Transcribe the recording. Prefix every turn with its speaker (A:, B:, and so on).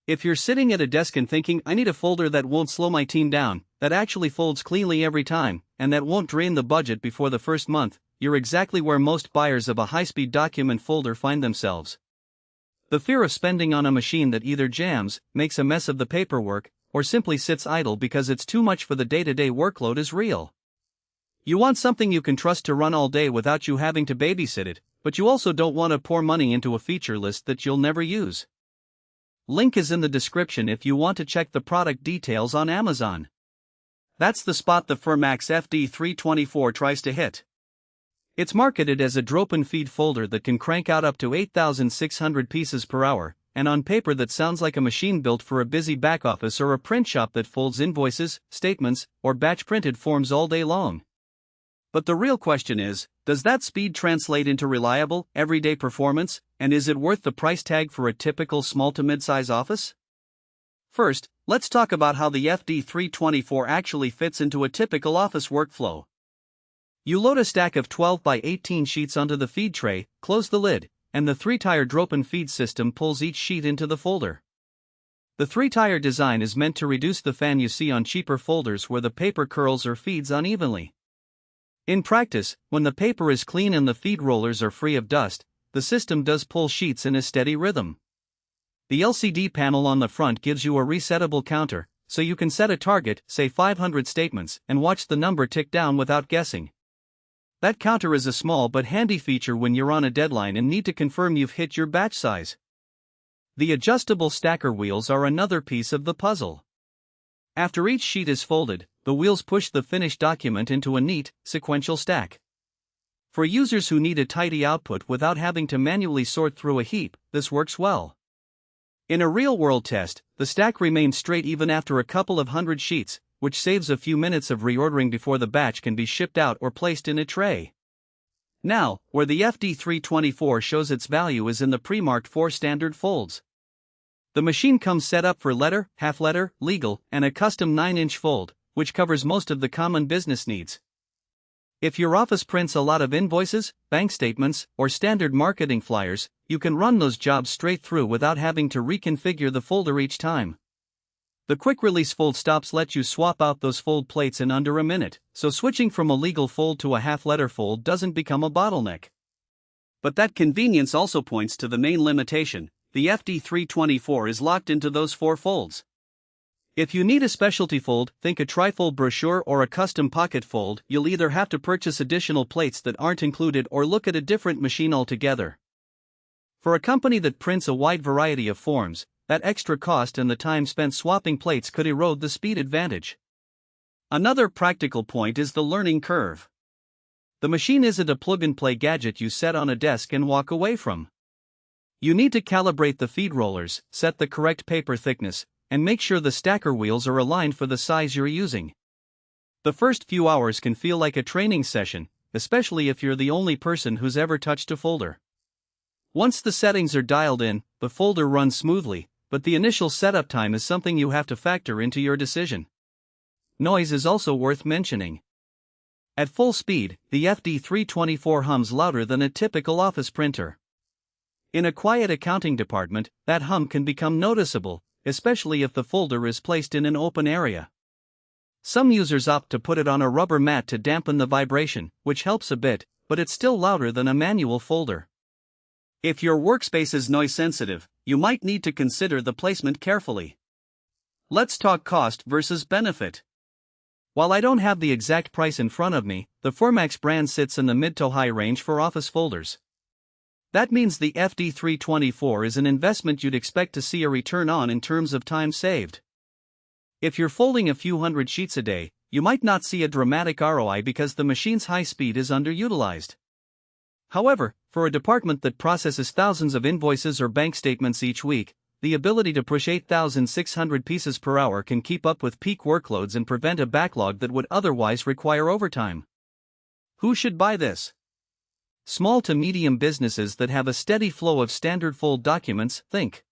A: If you're sitting at a desk and thinking, I need a folder that won't slow my team down, that actually folds cleanly every time, and that won't drain the budget before the first month, you're exactly where most buyers of a high-speed document folder find themselves. The fear of spending on a machine that either jams, makes a mess of the paperwork, or simply sits idle because it's too much for the day-to-day workload is real. You want something you can trust to run all day without you having to babysit it, but you also don't want to pour money into a feature list that you'll never use. Link is in the description if you want to check the product details on Amazon. That's the spot the Formax FD324 tries to hit. It's marketed as a drop-and-feed folder that can crank out up to 8,600 pieces per hour, and on paper that sounds like a machine built for a busy back office or a print shop that folds invoices, statements, or batch-printed forms all day long. But the real question is, does that speed translate into reliable, everyday performance, and is it worth the price tag for a typical small to mid-size office? First, let's talk about how the FD324 actually fits into a typical office workflow. You load a stack of 12 by 18 sheets onto the feed tray, close the lid, and the 3-tier drop-and-feed system pulls each sheet into the folder. The 3-tier design is meant to reduce the fan you see on cheaper folders where the paper curls or feeds unevenly. In practice, when the paper is clean and the feed rollers are free of dust, the system does pull sheets in a steady rhythm. The LCD panel on the front gives you a resettable counter, so you can set a target, say 500 statements, and watch the number tick down without guessing. That counter is a small but handy feature when you're on a deadline and need to confirm you've hit your batch size. The adjustable stacker wheels are another piece of the puzzle. After each sheet is folded, the wheels push the finished document into a neat, sequential stack. For users who need a tidy output without having to manually sort through a heap, this works well. In a real-world test, the stack remains straight even after a couple of hundred sheets, which saves a few minutes of reordering before the batch can be shipped out or placed in a tray. Now, where the FD324 shows its value is in the pre-marked 4 standard folds. The machine comes set up for letter, half-letter, legal, and a custom 9-inch fold, which covers most of the common business needs. If your office prints a lot of invoices, bank statements, or standard marketing flyers, you can run those jobs straight through without having to reconfigure the folder each time. The quick-release fold stops let you swap out those fold plates in under a minute, so switching from a legal fold to a half-letter fold doesn't become a bottleneck. But that convenience also points to the main limitation: the FD324 is locked into those 4 folds. If you need a specialty fold, think a trifold brochure or a custom pocket fold, you'll either have to purchase additional plates that aren't included or look at a different machine altogether. For a company that prints a wide variety of forms, that extra cost and the time spent swapping plates could erode the speed advantage. Another practical point is the learning curve. The machine isn't a plug-and-play gadget you set on a desk and walk away from. You need to calibrate the feed rollers, set the correct paper thickness, and make sure the stacker wheels are aligned for the size you're using. The first few hours can feel like a training session, especially if you're the only person who's ever touched a folder. Once the settings are dialed in, the folder runs smoothly, but the initial setup time is something you have to factor into your decision. Noise is also worth mentioning. At full speed, the FD324 hums louder than a typical office printer. In a quiet accounting department, that hum can become noticeable, especially if the folder is placed in an open area. Some users opt to put it on a rubber mat to dampen the vibration, which helps a bit, but it's still louder than a manual folder. If your workspace is noise sensitive, you might need to consider the placement carefully. Let's talk cost versus benefit. While I don't have the exact price in front of me, the Formax brand sits in the mid to high range for office folders. That means the FD324 is an investment you'd expect to see a return on in terms of time saved. If you're folding a few hundred sheets a day, you might not see a dramatic ROI because the machine's high speed is underutilized. However, for a department that processes thousands of invoices or bank statements each week, the ability to push 8,600 pieces per hour can keep up with peak workloads and prevent a backlog that would otherwise require overtime. Who should buy this? Small to medium businesses that have a steady flow of standard fold documents, think.